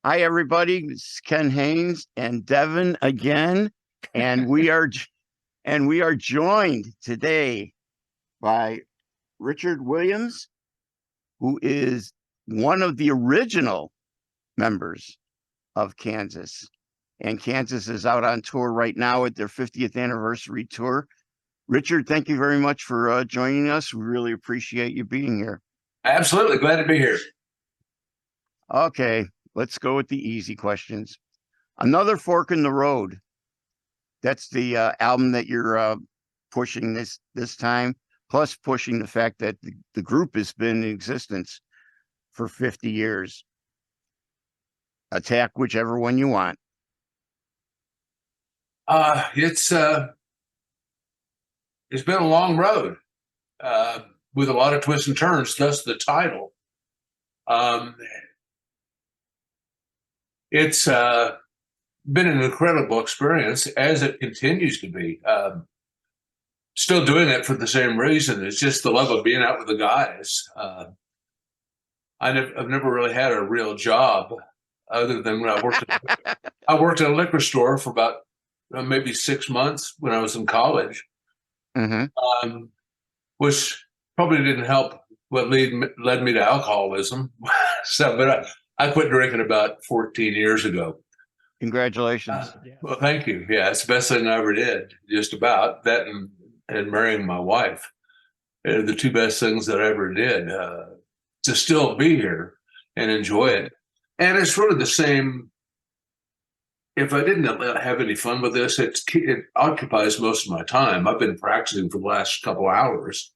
Hi, everybody. It's Ken Haynes and Devin again, and we are joined today by Richard Williams, who is one of the original members of Kansas. And Kansas is out on tour right now at their 50th anniversary tour. Richard, thank you very much for joining us. We really appreciate you being here. Absolutely. Glad to be here. Okay, let's go with the easy questions. Another Fork in the Road. That's the album that you're pushing this time, plus pushing the fact that the group has been in existence for 50 years. Attack whichever one you want. It's been a long road with a lot of twists and turns. Thus the title. It's been an incredible experience, as it continues to be. Still doing it for the same reason. It's just the love of being out with the guys. I've never really had a real job other than when I worked at a liquor store for about maybe 6 months when I was in college, which probably didn't help what led me to alcoholism. But I quit drinking about 14 years ago. Congratulations. Well, thank you. Yeah, it's the best thing I ever did, just about. That and marrying my wife. They're the two best things that I ever did. To still be here and enjoy it. And it's really the same. If I didn't have any fun with this, it occupies most of my time. I've been practicing for the last couple hours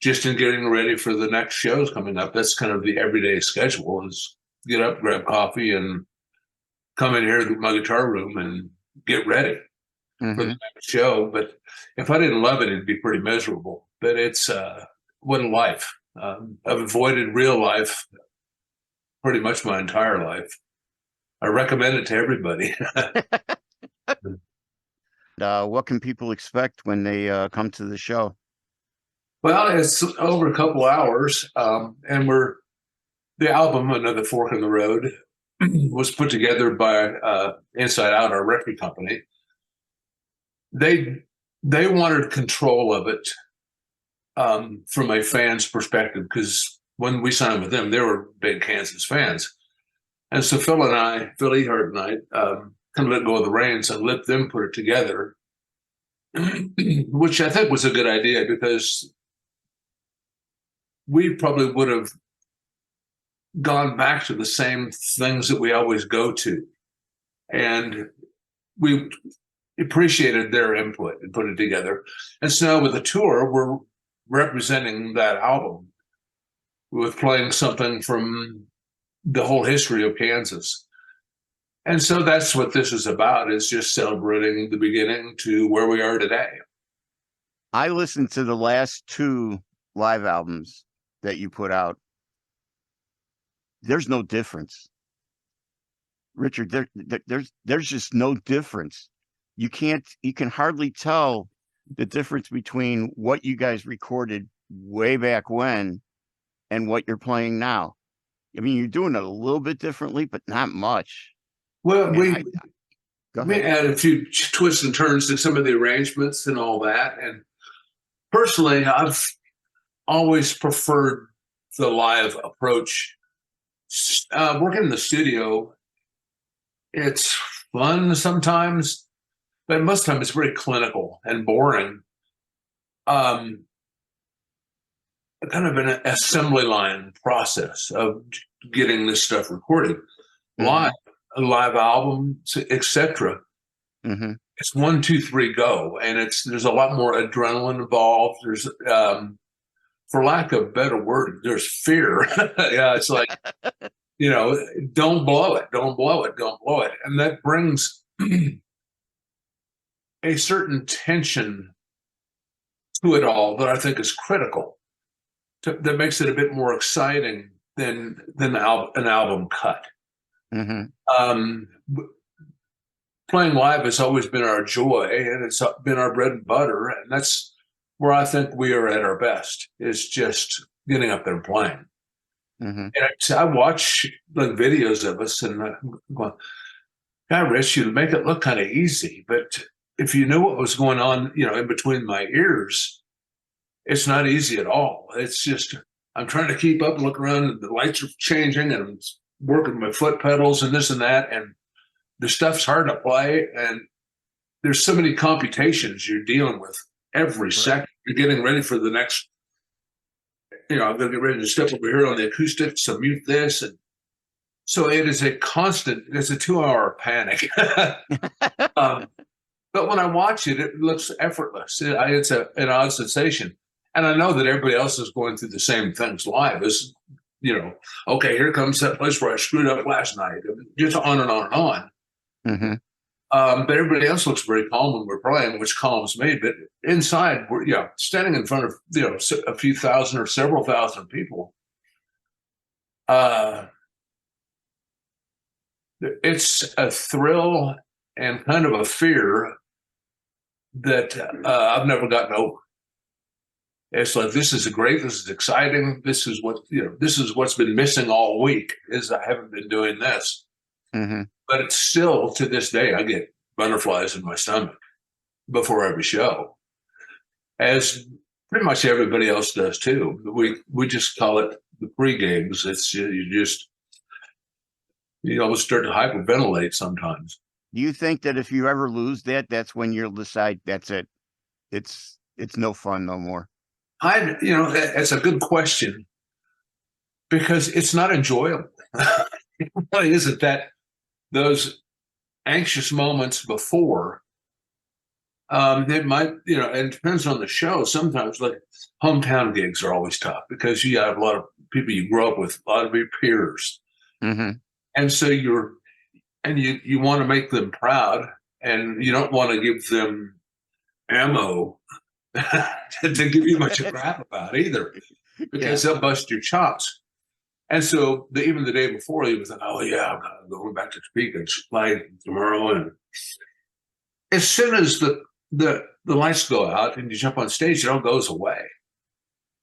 just in getting ready for the next shows coming up. That's kind of the everyday schedule, is get up, grab coffee, and come in here to my guitar room and get ready for the next show. But if I didn't love it, it'd be pretty miserable. But it's what a life. I've avoided real life pretty much my entire life. I recommend it to everybody. What can people expect when they come to the show? Well, it's over a couple hours, and the album, Another Fork in the Road, was put together by Inside Out, our record company. They wanted control of it from a fan's perspective, because when we signed with them, they were big Kansas fans. And so Phil Ehart and I kind of let go of the reins and let them put it together, which I think was a good idea, because we probably would have gone back to the same things that we always go to. And we appreciated their input and put it together. And so now with the tour, we're representing that album with playing something from the whole history of Kansas. And so that's what this is about, is just celebrating the beginning to where we are today. I listened to the last two live albums that you put out. There's no difference. Richard, there's just no difference. You can hardly tell the difference between what you guys recorded way back when and what you're playing now. I mean, you're doing it a little bit differently, but not much. Well, we add a few twists and turns to some of the arrangements and all that. And personally, I've always preferred the live approach. Working in the studio, it's fun sometimes, but most of the time it's very clinical and boring. Kind of an assembly line process of getting this stuff recorded. Live, a live album, etc. It's 1, 2, 3, go, and there's a lot more adrenaline involved. There's, for lack of a better word, there's fear. Yeah, it's like, don't blow it, don't blow it, don't blow it, and that brings a certain tension to it all that I think is critical. That makes it a bit more exciting than an album cut. Playing live has always been our joy, and it's been our bread and butter, and that's where I think we are at our best, is just getting up there and playing. Mhm. And I watch like videos of us, and I'm going, God, Rich, you make it look kind of easy, but if you knew what was going on, in between my ears, it's not easy at all. It's just I'm trying to keep up, and look around, and the lights are changing, and I'm working my foot pedals and this and that, and the stuff's hard to play, and there's so many computations you're dealing with every second. You're getting ready for the next. I'm going to get ready to step over here on the acoustics, so mute this, and so it is a constant. It's a 2-hour panic. um, But when I watch it, it looks effortless. It's an odd sensation. And I know that everybody else is going through the same things live. As okay, here comes that place where I screwed up last night. Just on and on and on. Mm-hmm. But everybody else looks very calm when we're playing, which calms me. But inside, we're standing in front of a few thousand or several thousand people. It's a thrill and kind of a fear that I've never gotten over. It's like, this is great. This is exciting. This is what's been missing all week is I haven't been doing this. Mm-hmm. But it's still, to this day, I get butterflies in my stomach before every show, as pretty much everybody else does too. We just call it the pre-games. It's you almost start to hyperventilate sometimes. Do you think that if you ever lose that, that's when you'll decide that's it? It's no fun no more. That's a good question, because it's not enjoyable. It really isn't. That those anxious moments before, it might, and it depends on the show. Sometimes, like, hometown gigs are always tough because you have a lot of people you grew up with, a lot of your peers. Mm-hmm. And so you want to make them proud, and you don't want to give them ammo to give you much crap about either, because they'll bust your chops. And so even the day before, you was like, oh yeah, I'm going back to Topeka and play tomorrow. And as soon as the lights go out and you jump on stage, it all goes away.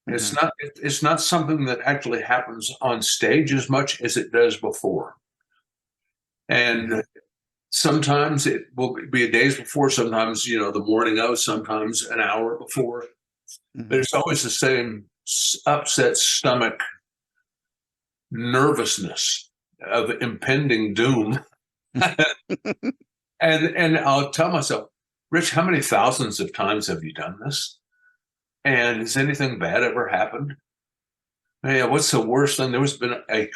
Mm-hmm. It's not something that actually happens on stage as much as it does before. And sometimes it will be a days before, sometimes, the morning of, sometimes an hour before. Mm-hmm. But it's always the same upset stomach, nervousness of impending doom. and I'll tell myself, Rich, how many thousands of times have you done this? And has anything bad ever happened? Yeah, what's the worst thing? There was been a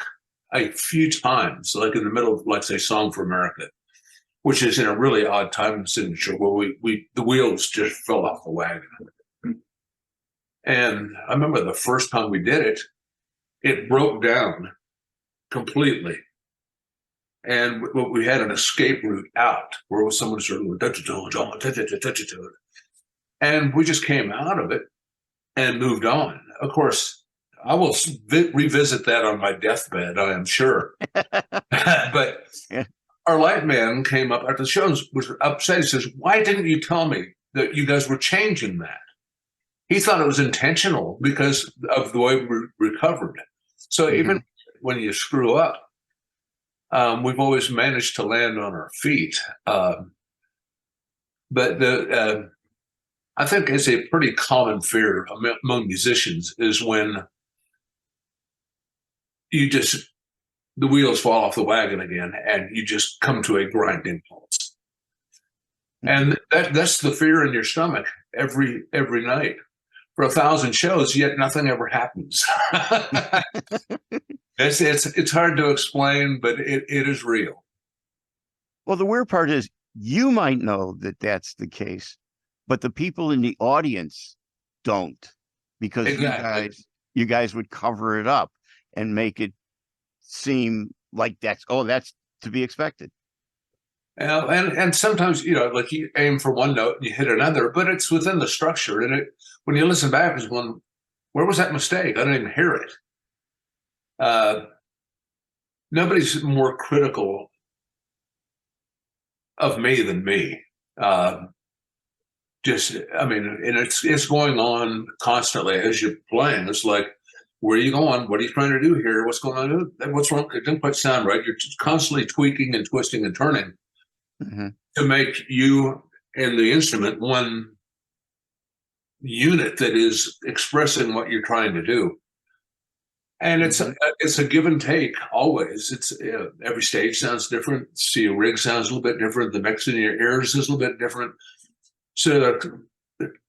few times, like in the middle of, like, say, Song for America, which is in a really odd time signature, where the wheels just fell off the wagon. And I remember the first time we did it, it broke down completely. And we had an escape route out where someone sort of, and we just came out of it and moved on. Of course, I will revisit that on my deathbed, I am sure. But our light man came up after the show and was upset. He says, why didn't you tell me that you guys were changing that? He thought it was intentional because of the way we recovered. So even when you screw up, we've always managed to land on our feet. But I think it's a pretty common fear among musicians is when the wheels fall off the wagon again, and you just come to a grinding halt. And that's the fear in your stomach every night for 1,000 shows, yet nothing ever happens. It's hard to explain, but it is real. Well, the weird part is you might know that that's the case, but the people in the audience don't, because you guys would cover it up and make it seem like that's to be expected. And sometimes, like, you aim for one note and you hit another, but it's within the structure. And when you listen back, it's going, where was that mistake? I didn't even hear it. Nobody's more critical of me than me. And it's going on constantly as you're playing. It's like, Where are you going? What are you trying to do here? What's going on? What's wrong? It didn't quite sound right. You're constantly tweaking and twisting and turning to make you and the instrument one unit that is expressing what you're trying to do. And it's a give and take always. It's every stage sounds different. See, a rig sounds a little bit different. The mix in your ears is a little bit different. So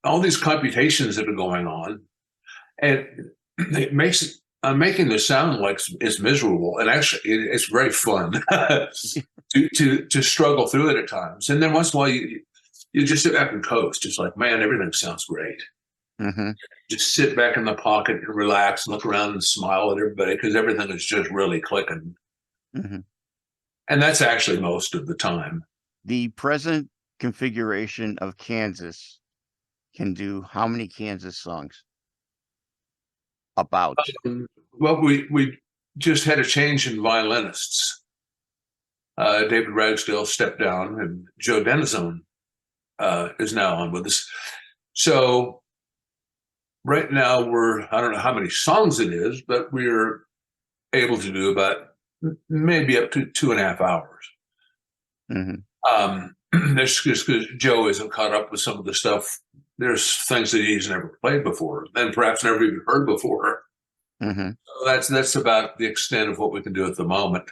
all these computations that are going on, and it makes I'm making this sound like it's miserable, and actually it's very fun to struggle through it at times. And then once in a while you just sit back and coast. It's like, man, everything sounds great. Just sit back in the pocket and relax, and look around and smile at everybody because everything is just really clicking. And that's actually most of the time. The present configuration of Kansas can do how many Kansas songs? About. Well, we just had a change in violinists. David Ragsdale stepped down, and Joe Denizone is now on with us. So right now I don't know how many songs it is, but we're able to do about maybe up to 2.5 hours. That's just because Joe isn't caught up with some of the stuff. There's things that he's never played before and perhaps never even heard before. So that's about the extent of what we can do at the moment.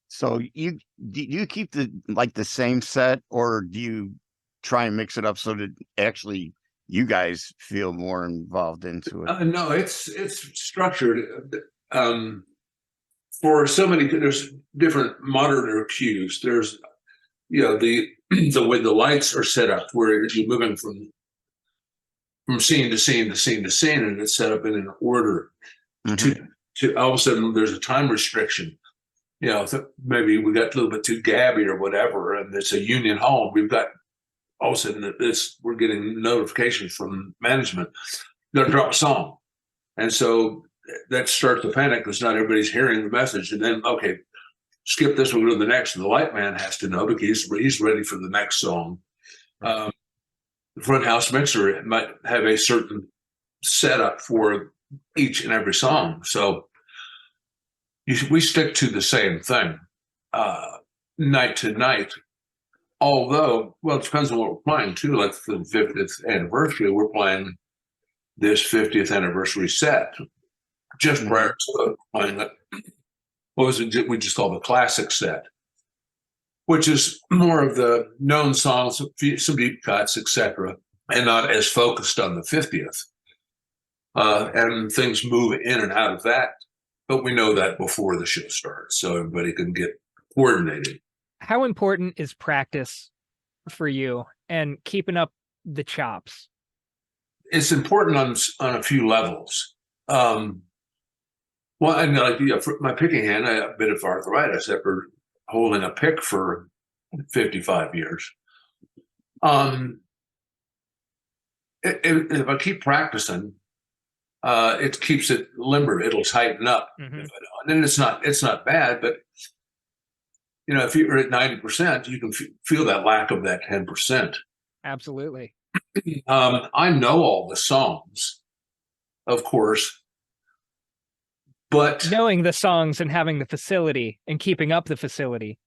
So do you keep the same set, or do you try and mix it up so that actually you guys feel more involved into it? No, it's structured for so many. There's different monitor cues. There's the way the lights are set up, where you're moving from scene to scene to scene to scene, and it's set up in an order. To all of a sudden, there's a time restriction. Maybe we got a little bit too gabby or whatever, and it's a union hall. We've got all of a sudden we're getting notifications from management. Got to drop a song, and so that starts to panic because not everybody's hearing the message. And then skip this, we'll go to the next. And the light man has to know because he's ready for the next song. The front house mixer might have a certain setup for each and every song. So we stick to the same thing night to night. Although, it depends on what we're playing too. Like for the 50th anniversary, we're playing this 50th anniversary set. Just prior to playing it, what was it? We just call the classic set, which is more of the known songs, some deep cuts, etc., and not as focused on the 50th. And things move in and out of that, but we know that before the show starts, so everybody can get coordinated. How important is practice for you and keeping up the chops? It's important on a few levels. Well, and for my picking hand, I have a bit of arthritis after holding a pick for 55 years. If I keep practicing, it keeps it limber. It'll tighten up. And then it's not bad, but if you're at 90%, you can feel that lack of that 10%. Absolutely. I know all the songs, of course, but knowing the songs and having the facility and keeping up the facility,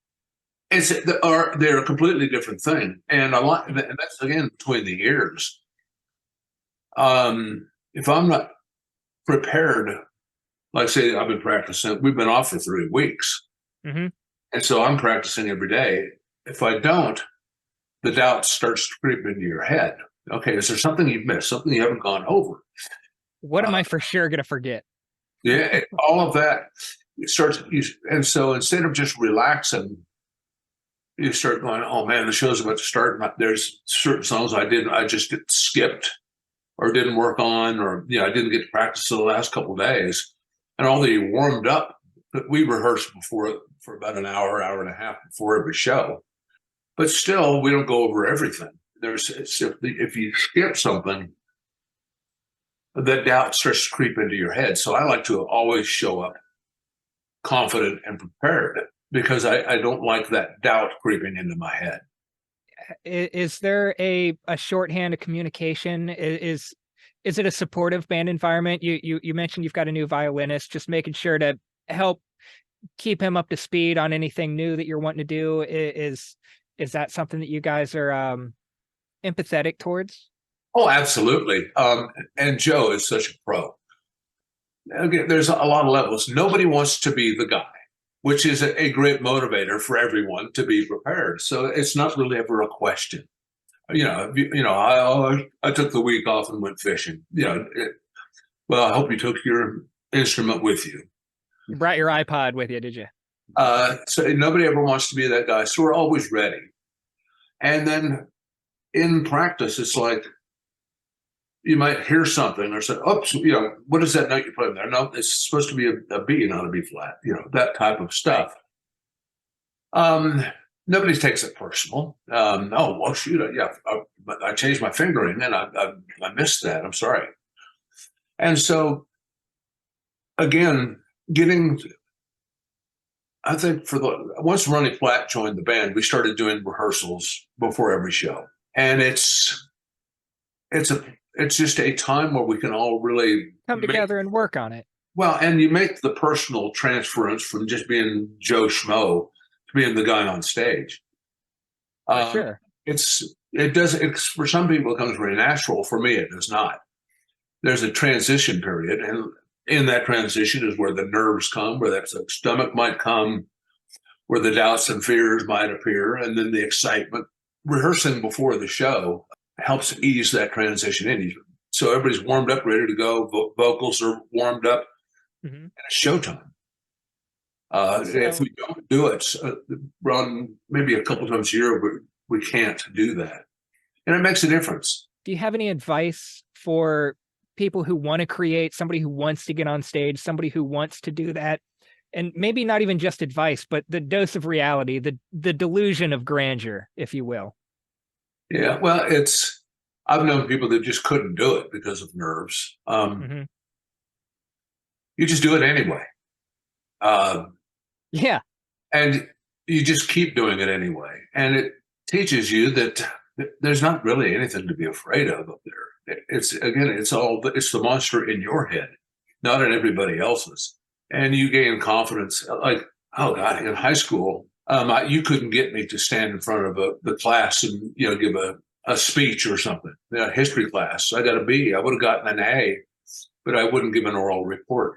they're a completely different thing. And that's again between the ears. If I'm not prepared, like say I've been practicing, we've been off for 3 weeks. And so I'm practicing every day. If I don't, the doubt starts to creep into your head. Okay, is there something you've missed, something you haven't gone over? What am I for sure going to forget? Yeah, all of that starts. And so instead of just relaxing, you start going, oh man, the show's about to start. There's certain songs I just skipped or didn't work on, or I didn't get to practice the last couple of days. And although you warmed up, we rehearsed before for about an hour and a half before every show. But still, we don't go over everything. If you skip something, that doubt starts to creep into your head. So I like to always show up confident and prepared because I don't like that doubt creeping into my head. Is there a shorthand of communication? Is is it a supportive band environment? You mentioned you've got a new violinist, just making sure to help keep him up to speed on anything new that you're wanting to do. Is that something that you guys are empathetic towards? Oh, absolutely. And Joe is such a pro. Again, there's a lot of levels. Nobody wants to be the guy, which is a great motivator for everyone to be prepared. So it's not really ever a question. I took the week off and went fishing. Well, I hope you took your instrument with you. You brought your iPod with you, did you? So nobody ever wants to be that guy. So we're always ready. And then in practice, it's like you might hear something or say, oops, what is that note you put in there? No, it's supposed to be a B, not a B flat, that type of stuff. Nobody takes it personal. Oh, well, shoot, I changed my fingering and I missed that. I'm sorry. And so, again, I think once Ronnie Platt joined the band, we started doing rehearsals before every show. And it's just a time where we can all really come together and work on it. Well, and you make the personal transference from just being Joe Schmo to being the guy on stage. Sure. For some people it comes very natural. For me, it does not. There's a transition period, and in that transition is where the nerves come, where that stomach might come, where the doubts and fears might appear, and then the excitement. Rehearsing before the show helps ease that transition in. So everybody's warmed up, ready to go. Vocals are warmed up, and it's showtime. If we don't do it, run maybe a couple times a year, we can't do that. And it makes a difference. Do you have any advice for people who want to create, somebody who wants to get on stage, somebody who wants to do that? And maybe not even just advice, but the dose of reality, the delusion of grandeur, if you will. Yeah, well, I've known people that just couldn't do it because of nerves. You just do it anyway. Yeah. And you just keep doing it anyway. And it teaches you that there's not really anything to be afraid of up there. It's the monster in your head, not in everybody else's. And you gain confidence. Like, oh God, in high school, you couldn't get me to stand in front of the class and give a speech or something. History class, I got a B. I would have gotten an A, but I wouldn't give an oral report.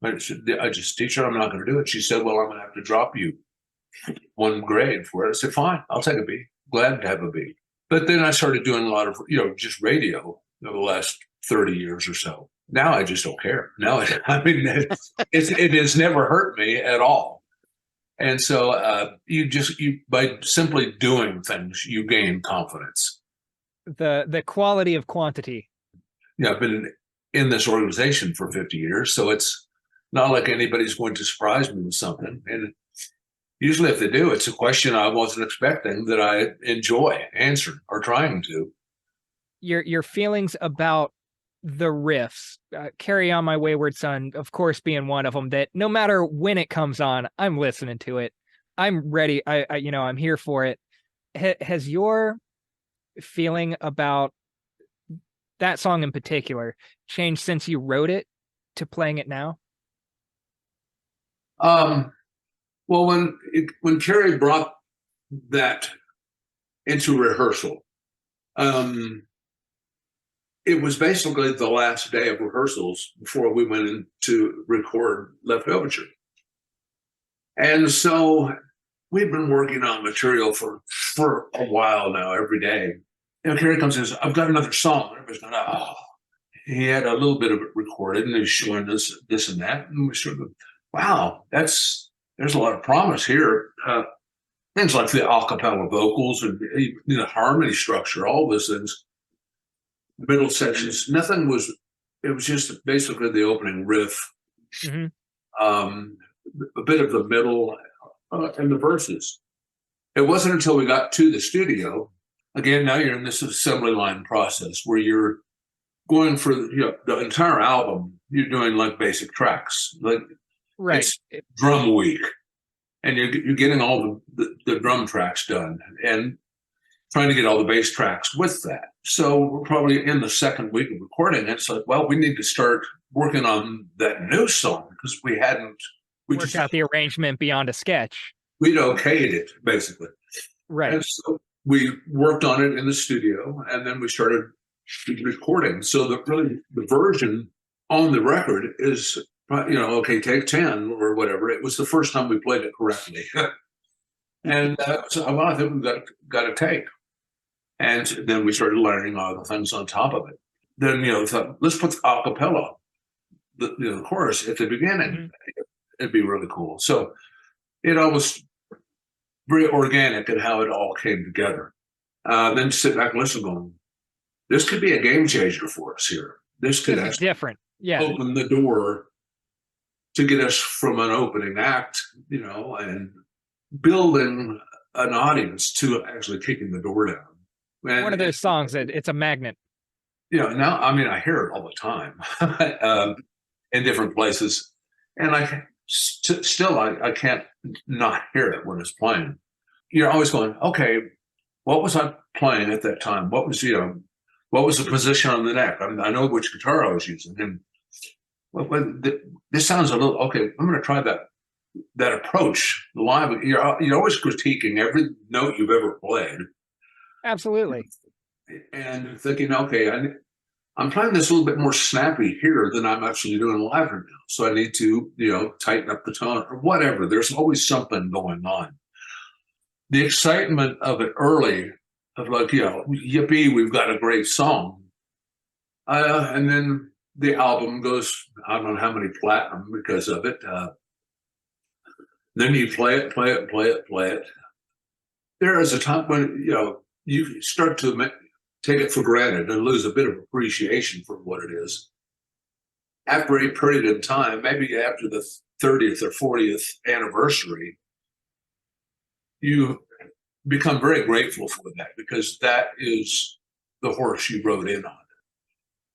I just, teacher, I'm not going to do it. She said, well, I'm going to have to drop you one grade for it. I said, fine, I'll take a B. Glad to have a B. But then I started doing a lot of, just radio over the last 30 years or so. Now I just don't care. Now, it has never hurt me at all. And so you by simply doing things, you gain confidence. The quality of quantity. Yeah, I've been in this organization for 50 years, so it's not like anybody's going to surprise me with something. And usually if they do, it's a question I wasn't expecting that I enjoy answering or trying to. Your feelings about the riffs, Carry On My Wayward Son, of course, being one of them, that no matter when it comes on, I'm listening to it. I'm ready. I'm here for it. Has your feeling about that song in particular changed since you wrote it to playing it now? Well, when Carrie brought that into rehearsal, it was basically the last day of rehearsals before we went in to record Left Overture. And so we've been working on material for a while now, every day. Carrie comes in and says, I've got another song. Everybody's going, oh. He had a little bit of it recorded and he was showing us this and that. And we sort of, wow, there's a lot of promise here. Things like the a cappella vocals and the harmony structure, all those things. Middle sections, it was just basically the opening riff, a bit of the middle and the verses. It wasn't until we got to the studio, again, now you're in this assembly line process where you're going for the entire album, you're doing like basic tracks, like it's drum week, and you're getting all the drum tracks done. And trying to get all the bass tracks with that. So we're probably in the second week of recording it. It's like, well, we need to start working on that new song because we Worked just out the arrangement beyond a sketch. we'd okayed it basically. Right. And so we worked on it in the studio, and then we started recording. So the version on the record is, okay, take 10 or whatever. It was the first time we played it correctly. And so a lot of them got a take. And then we started learning all the things on top of it. Then, thought, let's put the a cappella, the chorus at the beginning. Mm-hmm. It'd be really cool. So it all was very organic in how it all came together. Then sit back and listen, going, this could be a game changer for us here. This could This is different. Yeah. open the door to get us from an opening act, and building an audience to actually kicking the door down. And, One of those songs that it's a magnet. now, I hear it all the time in different places. And I can't not hear it when it's playing. You're always going, okay, what was I playing at that time? What was the position on the neck? I know which guitar I was using. And this sounds a little, okay, I'm going to try that approach live. You're always critiquing every note you've ever played. Absolutely. And thinking, okay, I'm playing this a little bit more snappy here than I'm actually doing live right now. So I need to, tighten up the tone or whatever. There's always something going on. The excitement of it early, of like, yippee, we've got a great song. And then the album goes, I don't know how many platinum because of it. Then you play it. There is a time when, you start to take it for granted and lose a bit of appreciation for what it is. After a period of time, maybe after the 30th or 40th anniversary, you become very grateful for that because that is the horse you rode in on.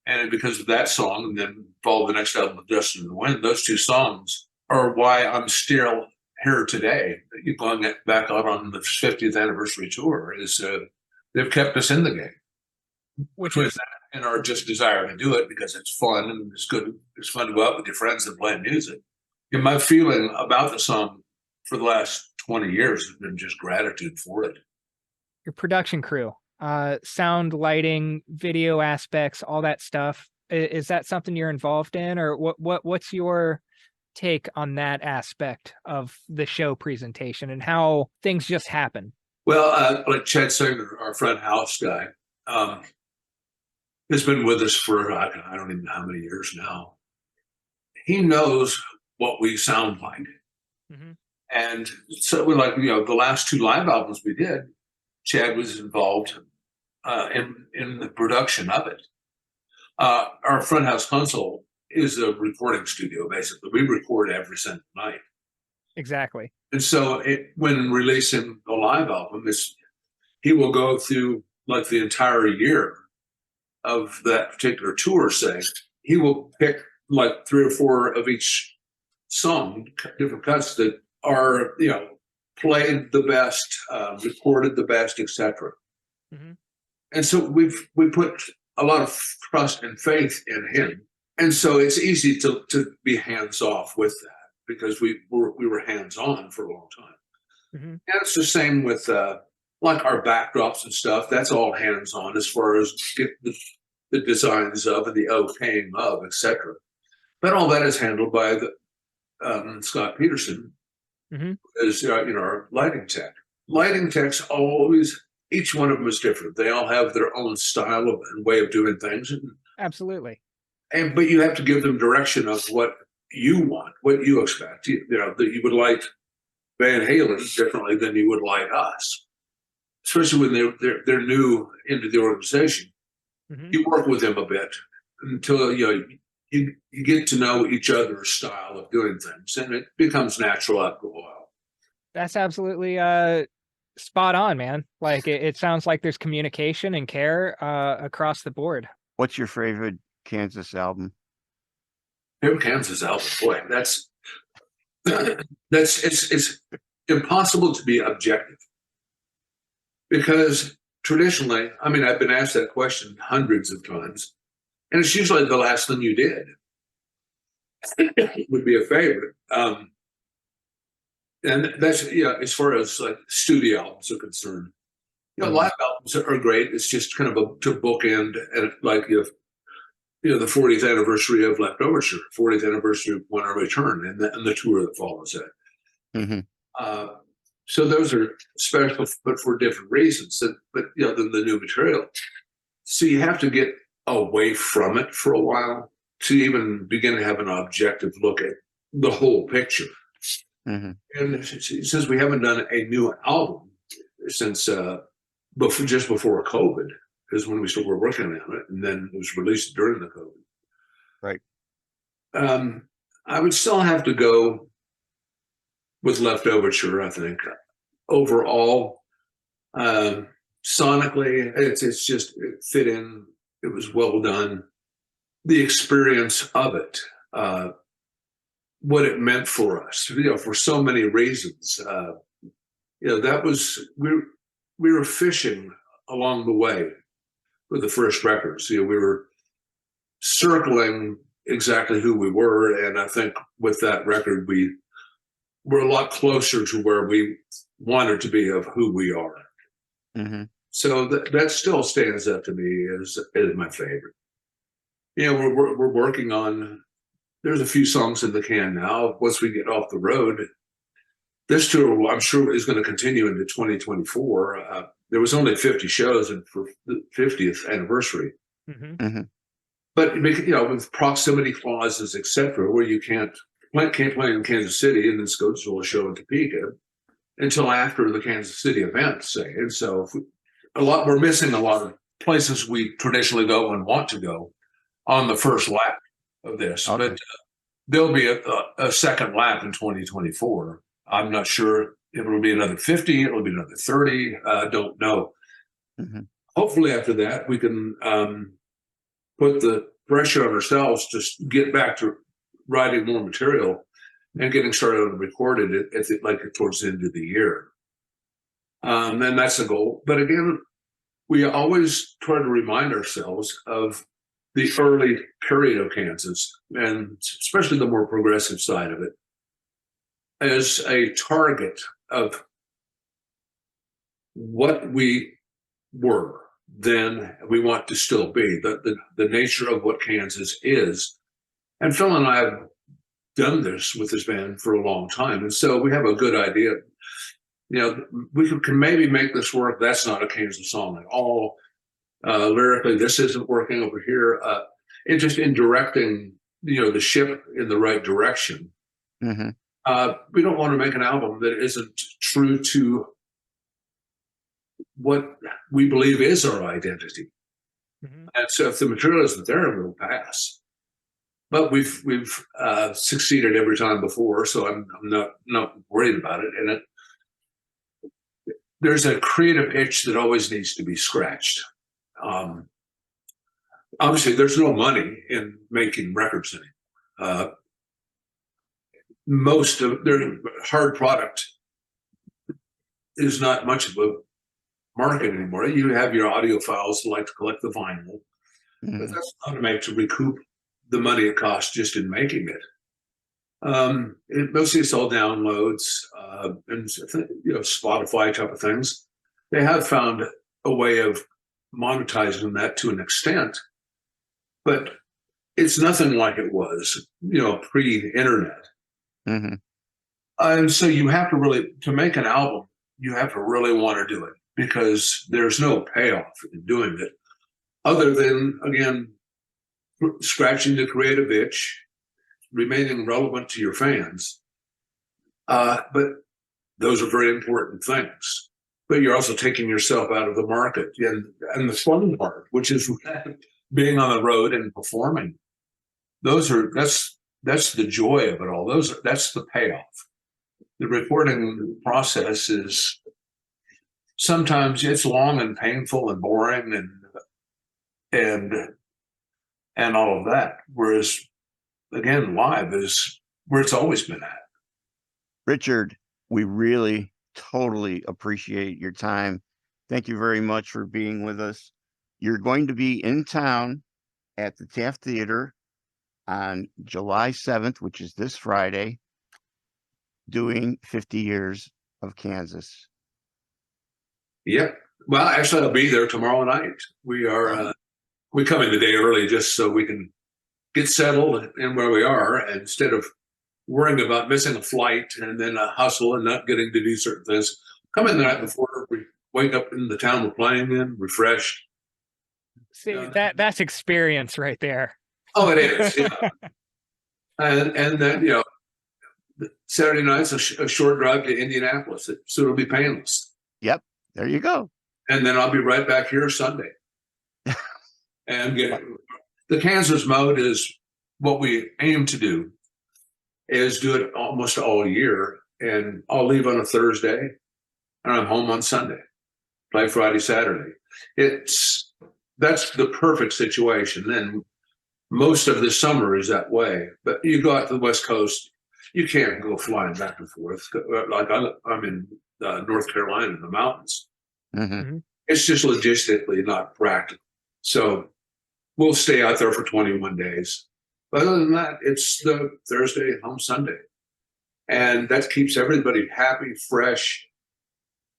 And because of that song, and then followed the next album with Dust in the Wind, those two songs are why I'm still here today. You're going back out on the 50th anniversary tour is they've kept us in the game. Which Between is that and our just desire to do it because it's fun and it's good. It's fun to go out with your friends and play music. And my feeling about the song for the last 20 years has been just gratitude for it. your production crew, sound, lighting, video aspects, all that stuff. Is that something you're involved in, or what's your take on that aspect of the show presentation and how things just happen? Well, like Chad Singer, our front house guy, has been with us for, I don't even know how many years now. He knows what we sound like. Mm-hmm. And so we're like, the last two live albums we did, Chad was involved in the production of it. Our front house console is a recording studio, basically. We record every single night. Exactly. And so when releasing the live album, he will go through like the entire year of that particular tour, say. He will pick like 3 or 4 of each song, different cuts that are, played the best, recorded the best, etc. Mm-hmm. And so we put a lot of trust and faith in him. And so it's easy to be hands off with that because we were hands on for a long time. Mm-hmm. And it's the same with like our backdrops and stuff. That's all hands on as far as get the designs of and the okaying of, etc. But all that is handled by Scott Peterson, Mm-hmm. is our lighting tech. Lighting techs always, each one of them is different. They all have their own style and way of doing things. Absolutely. But you have to give them direction of what you want, what you expect. That you would light Van Halen differently than you would light us, especially when they're new into the organization. Mm-hmm. You work with them a bit until you get to know each other's style of doing things, and it becomes natural after a while. That's absolutely spot on, man. Like it sounds like there's communication and care across the board. What's your favorite Kansas album? Favorite Kansas album, boy, that's it's impossible to be objective because traditionally, I mean, I've been asked that question hundreds of times, and it's usually the last thing you did would be a favorite. And that's, as far as like studio albums are concerned, live albums are great. It's just kind of to bookend, and like if the 40th anniversary of Leftoverture, 40th anniversary of When I Return, and the tour that follows it. Mm-hmm. So those are special, but for different reasons. Than the new material. So you have to get away from it for a while to even begin to have an objective look at the whole picture. Mm-hmm. And since we haven't done a new album since just before COVID, is when we started working on it, and then it was released during the COVID. Right. I would still have to go with Leftoverture, I think. Overall, sonically, it's just, it fit in. It was well done. The experience of it, what it meant for us, for so many reasons. That was, we were fishing along the way with the first records. We were circling exactly who we were, and I think with that record, we were a lot closer to where we wanted to be of who we are. Mm-hmm. So that still stands up to me as my favorite. We're working on. There's a few songs in the can now. Once we get off the road, this tour, I'm sure, is going to continue into 2024. There was only 50 shows for the 50th anniversary. Mm-hmm. Mm-hmm. But with proximity clauses, etc., where you can't play in Kansas City and then go to a show in Topeka until after the Kansas City event, say. And so we're missing a lot of places we traditionally go and want to go on the first lap of this. Okay. But there'll be a second lap in 2024. I'm not sure if it'll be another 50, it'll be another 30. Don't know. Mm-hmm. Hopefully after that, we can put the pressure on ourselves to get back to writing more material and getting started on recording it towards the end of the year. And that's the goal. But again, we always try to remind ourselves of the early period of Kansas, and especially the more progressive side of it, as a target of what we were then, we want to still be, the nature of what Kansas is. And Phil and I have done this with this band for a long time, and so we have a good idea. We can maybe make this work. That's not a Kansas song at all. Lyrically, this isn't working over here. And just in directing, the ship in the right direction. Mm-hmm. We don't want to make an album that isn't true to what we believe is our identity. Mm-hmm. And so if the material isn't there, we'll pass. But we've succeeded every time before, so I'm not worried about it. And there's a creative itch that always needs to be scratched. Obviously, there's no money in making records anymore. Most of their hard product is not much of a market anymore. You have your audiophiles who like to collect the vinyl, Mm-hmm. but that's not enough to recoup the money it costs just in making it. Mostly it's all downloads and Spotify type of things. They have found a way of monetizing that to an extent, but it's nothing like it was, pre-internet. Mm-hmm. And so you have to make an album, you have to really want to do it, because there's no payoff in doing it other than, again, scratching the creative itch, remaining relevant to your fans. But those are very important things. But you're also taking yourself out of the market. And the fun part, which is being on the road and performing, that's the joy of it all. That's the payoff. The recording process is sometimes it's long and painful and boring and all of that. Whereas, again, live is where it's always been at. Richard, we really totally appreciate your time Thank you very much for being with us. You're going to be in town at the Taft Theater on July 7th, which is this Friday, doing 50 years of Kansas. Yep. Well, actually, I'll be there tomorrow night. We are we come in the day early just so we can get settled in where we are instead of worrying about missing a flight and then a hustle and not getting to do certain things. Come in the night before. We wake up in the town we're playing in, refreshed. See, that's experience right there. Oh, it is. Yeah. and then Saturday night's a short drive to Indianapolis, so it'll be painless. Yep, there you go. And then I'll be right back here Sunday. And the Kansas mode is what we aim to do, is do it almost all year. And I'll leave on a Thursday, and I'm home on Sunday. Play Friday, Saturday. That's the perfect situation. And most of the summer is that way. But you go out to the West Coast, you can't go flying back and forth. Like I'm in North Carolina in the mountains. Mm-hmm. It's just logistically not practical. So we'll stay out there for 21 days. But other than that, it's the Thursday, home Sunday. And that keeps everybody happy, fresh.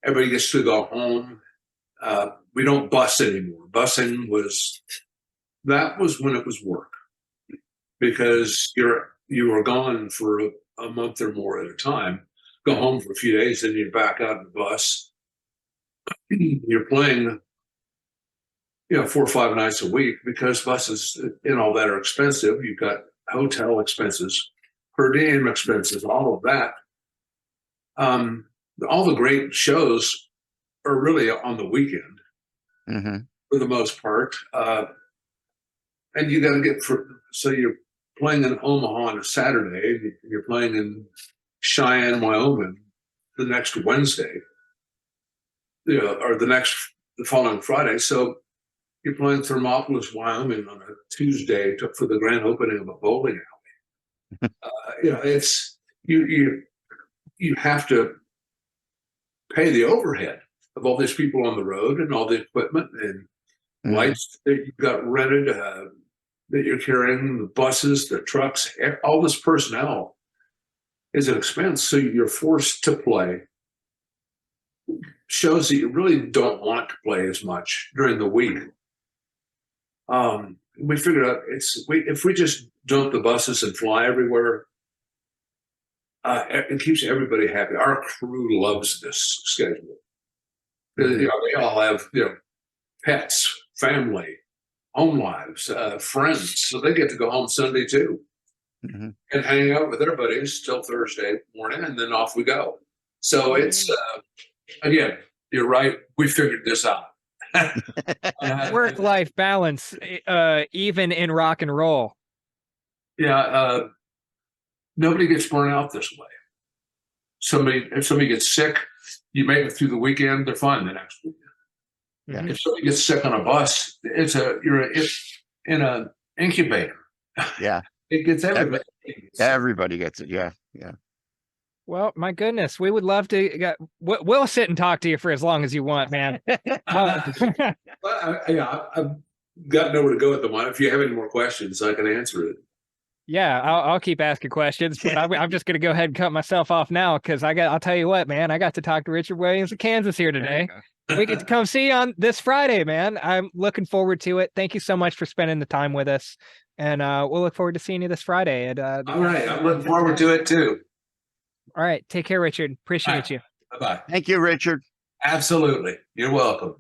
Everybody gets to go home. We don't bus anymore. Busing was when it was work, because you were gone for a month or more at a time. Go home for a few days, then you're back out in the bus. You're playing, 4 or 5 nights a week, because buses and all that are expensive. You've got hotel expenses, per diem expenses, all of that. All the great shows are really on the weekend, for the most part. And you got to so you're playing in Omaha on a Saturday, you're playing in Cheyenne, Wyoming the next Wednesday, or the following Friday. So you're playing Thermopolis, Wyoming on a Tuesday for the grand opening of a bowling alley. It's you have to pay the overhead of all these people on the road and all the equipment and lights that you've got rented, that you're carrying, the buses, the trucks, all this personnel is an expense. So you're forced to play shows that you really don't want to play as much during the week. We figured out if we just dump the buses and fly everywhere, it keeps everybody happy. Our crew loves this schedule. They all have pets, family, home lives, friends, so they get to go home Sunday too, and hang out with their buddies till Thursday morning, and then off we go. So it's again, you're right. We figured this out. Work-life balance, even in rock and roll. Yeah, nobody gets burnt out this way. If somebody gets sick, you make it through the weekend, they're fine the next weekend. Yeah. If somebody gets sick on a bus, you're in an incubator. Yeah. It gets everybody. Everybody gets it. Yeah. Yeah. Well, my goodness, we would love to. We'll sit and talk to you for as long as you want, man. I've got nowhere to go at the moment. If you have any more questions, I can answer it. Yeah, I'll keep asking questions, but I'm just going to go ahead and cut myself off now, because I'll tell you what, man, I got to talk to Richard Williams of Kansas here today. We get to come see you on this Friday, man. I'm looking forward to it. Thank you so much for spending the time with us, and we'll look forward to seeing you this Friday. All right, I'm looking forward to it too. All right, take care, Richard. Appreciate you. Bye-bye. Thank you, Richard. Absolutely. You're welcome.